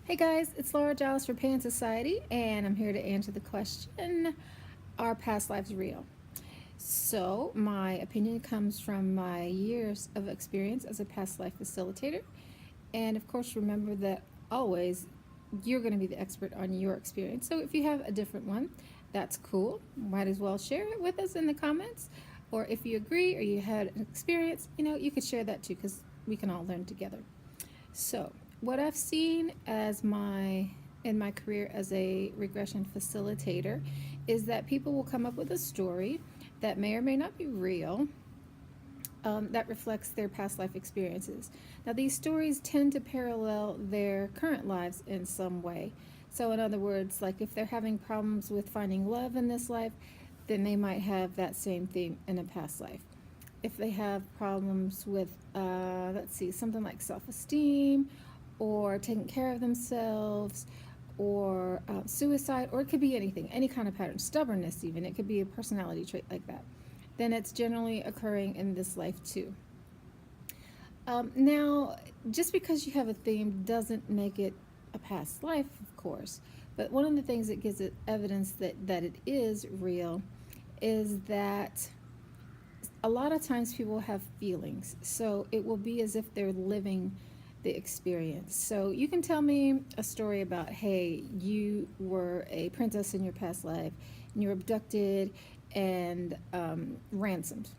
Hey guys, it's Laura Giles for Pan Society, and I'm here to answer the question, are past lives real? So, my opinion comes from my years of experience as a past life facilitator. And of course, remember that always you're going to be the expert on your experience. So, if you have a different one, that's cool. Might as well share it with us in the comments. Or if you agree or you had an experience, you could share that too because we can all learn together. So, what I've seen as in my career as a regression facilitator is that people will come up with a story that may or may not be real, that reflects their past life experiences. Now, these stories tend to parallel their current lives in some way. So, in other words, like if they're having problems with finding love in this life, then they might have that same theme in a past life. If they have problems with, let's see, something like self esteem or taking care of themselves or suicide, or it could be anything, any kind of pattern, stubbornness, even, it could be a personality trait like that, then it's generally occurring in this life too. Now, just because you have a theme doesn't make it a past life, of course, but one of the things that gives it evidence that it is real is that a lot of times people have feelings, so it will be as if they're living the experience. So you can tell me a story about, hey, you were a princess in your past life and you were abducted and ransomed.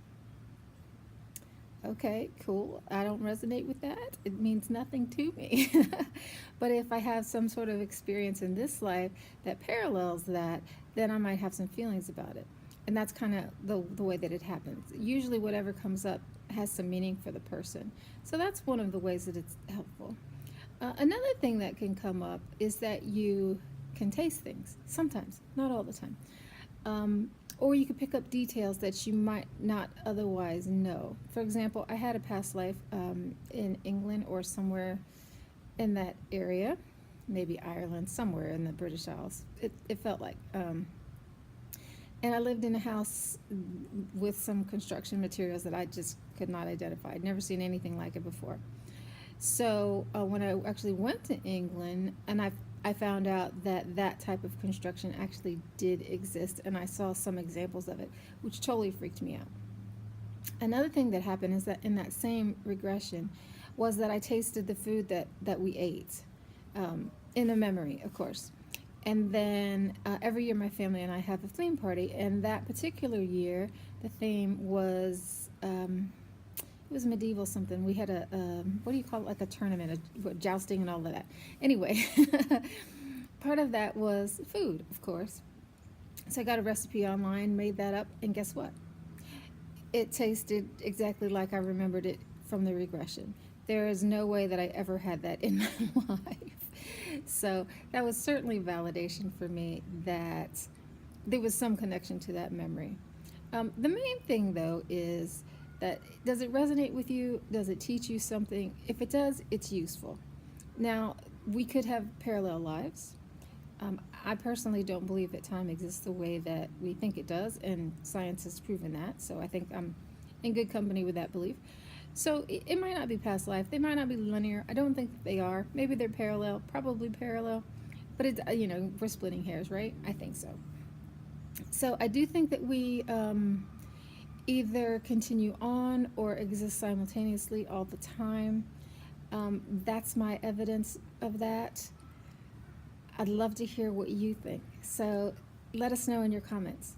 Okay, cool. I don't resonate with that. It means nothing to me. But if I have some sort of experience in this life that parallels that, then I might have some feelings about it. And that's kind of the way that it happens. Usually, whatever comes up has some meaning for the person. So that's one of the ways that it's helpful. Another thing that can come up is that you can taste things sometimes, not all the time. Or you could pick up details that you might not otherwise know. For example, I had a past life in England or somewhere in that area, maybe Ireland, somewhere in the British Isles. It felt like. And I lived in a house with some construction materials that I just could not identify. I'd never seen anything like it before. So when I actually went to England, and I found out that that type of construction actually did exist, and I saw some examples of it, which totally freaked me out. Another thing that happened is that in that same regression was that I tasted the food that we ate, in a memory, of course. And then every year my family and I have a theme party, and that particular year the theme was it was medieval something. We had a what do you call it, like a tournament, jousting and all of that. Anyway, part of that was food, of course. So I got a recipe online, made that up, and guess what? It tasted exactly like I remembered it from the regression. There is no way that I ever had that in my life. So that was certainly validation for me that there was some connection to that memory. The main thing, though, is that does it resonate with you? Does it teach you something? If it does, it's useful. Now, we could have parallel lives. I personally don't believe that time exists the way that we think it does, and science has proven that. So I think I'm in good company with that belief. So it might not be past life. They might not be linear. I don't think that they are. Maybe they're parallel, probably parallel. But we're splitting hairs, right? I think so. So I do think that we either continue on or exist simultaneously all the time. That's my evidence of that. I'd love to hear what you think. So let us know in your comments.